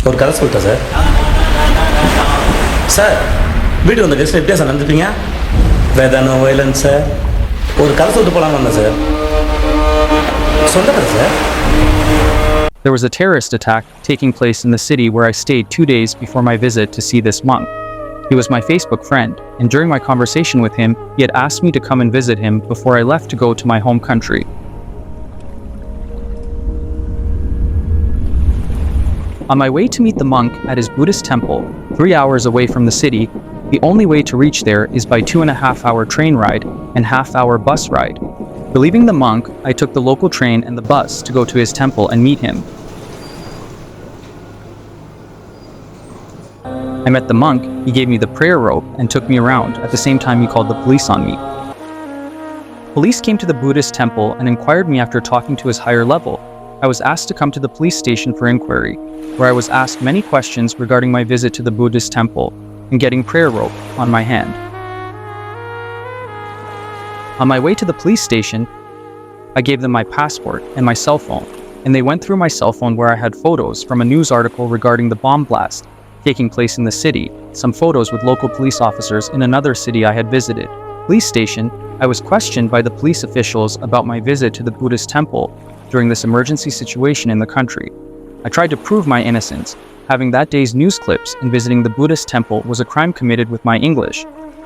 ஒரு கதை சொல்லிட்டேன் சார். சார் வீட்டுக்கு வந்த கெஸ்ட்டில் எப்படியா சார் நடந்துப்பீங்க? வேதானோ வயலன்ஸ் சார். ஒரு கதை சொல்லிட்டு போகலான்னு வந்தேன் சார். சொந்த கதை sir. There was a terrorist attack taking place in the city where I stayed 2 days before my visit to see this monk. He was my Facebook friend, and during my conversation with him, he had asked me to come and visit him before I left to go to my home country. On my way to meet the monk at his Buddhist temple, 3 hours away from the city, the only way to reach there is by 2.5-hour train ride and half-hour bus ride. Leaving the monk, I took the local train and the bus to go to his temple and meet him. I met the monk, he gave me the prayer rope and took me around. At the same time, he called the police on me. Police came to the Buddhist temple and inquired me after talking to his higher level. I was asked to come to the police station for inquiry, where I was asked many questions regarding my visit to the Buddhist temple and getting prayer rope on my hand. On my way to the police station, I gave them my passport and my cell phone, and they went through my cell phone where I had photos from a news article regarding the bomb blast taking place in the city, some photos with local police officers in another city I had visited. Police station, I was questioned by the police officials about my visit to the Buddhist temple during this emergency situation in the country. I tried to prove my innocence. Having that day's news clips and visiting the Buddhist temple was a crime committed with my English,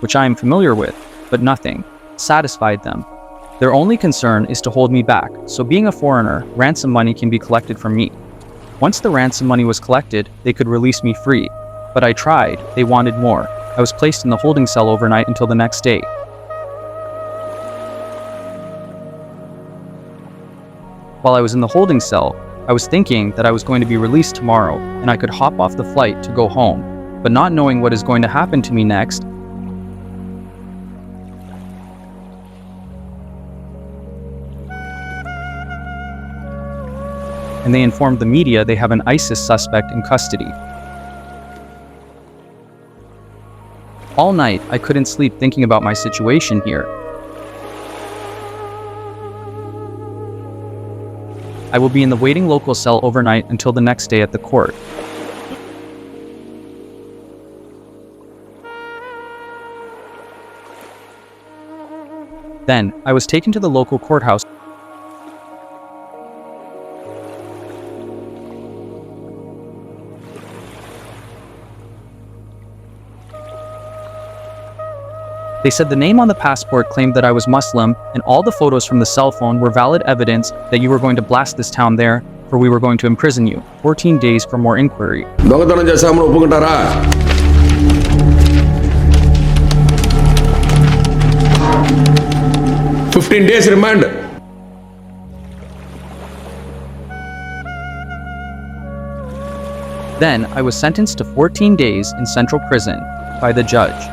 which I am familiar with, but nothing satisfied them. Their only concern is to hold me back, so being a foreigner, ransom money can be collected from me. Once the ransom money was collected, they could release me free. But I tried, they wanted more. I was placed in the holding cell overnight until the next day. While I was in the holding cell, I was thinking that I was going to be released tomorrow and I could hop off the flight to go home, but not knowing what is going to happen to me next, and they informed the media they have an ISIS suspect in custody. All night, I couldn't sleep thinking about my situation here. I will be in the waiting local cell overnight until the next day at the court. Then, I was taken to the local courthouse. They said the name on the passport claimed that I was Muslim, and all the photos from the cell phone were valid evidence that you were going to blast this town there, for we were going to imprison you. 14 days for more inquiry. 15 days remand. Then, I was sentenced to 14 days in central prison by the judge.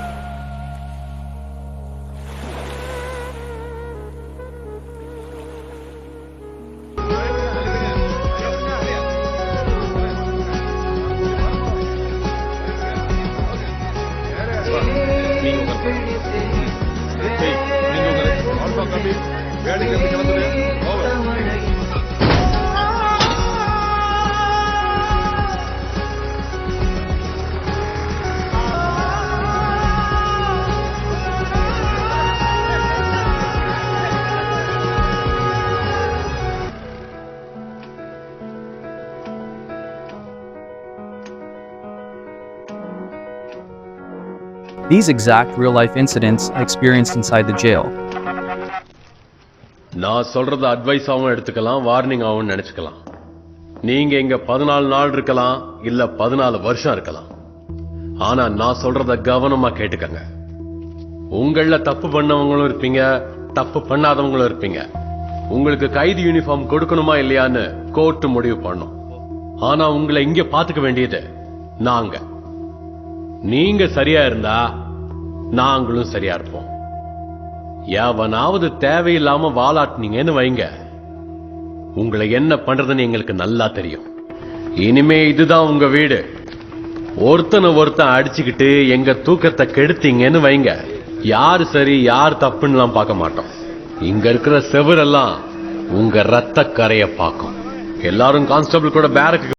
These exact real-life incidents I experienced inside the jail. நான் சொல்றது advice ஆவும் எடுத்துக்கலாம், warning ஆவும் நினைச்சுக்கலாம். நீங்க இங்க 14 நாள் இருக்கலாம், இல்ல 14 வருஷம் இருக்கலாம். ஆனா நான் சொல்றத கவனமா கேட்டுக்கங்க. உங்கள தப்பு பண்ணவங்களும் இருப்பீங்க, தப்பு பண்ணாதவங்களும் இருப்பீங்க. உங்களுக்கு கைதி யூனிஃபார்ம் கொடுக்கணுமா இல்லையான்னு கோர்ட் முடிவு பண்ணும். ஆனா உங்களை இங்க பாத்துக்க வேண்டியது நாங்க. நீங்க சரியா இருந்தா நாங்களும் சரியா இருப்போம். எவனாவது தேவையில்லாம வாலாட்டினீங்கன்னு வைங்க, உங்களை என்ன பண்றதுன்னு எங்களுக்கு நல்லா தெரியும். இனிமே இதுதான் உங்க வீடு. ஒருத்தன் அடிச்சுக்கிட்டு எங்க தூக்கத்தை கெடுத்தீங்கன்னு வைங்க, யாரு சரி யார் தப்புன்னு பார்க்க மாட்டோம். இங்க இருக்கிற செவரெல்லாம் உங்க ரத்த கரைய பார்க்கும். எல்லாரும் கான்ஸ்டபிள் கூட பேரக்கு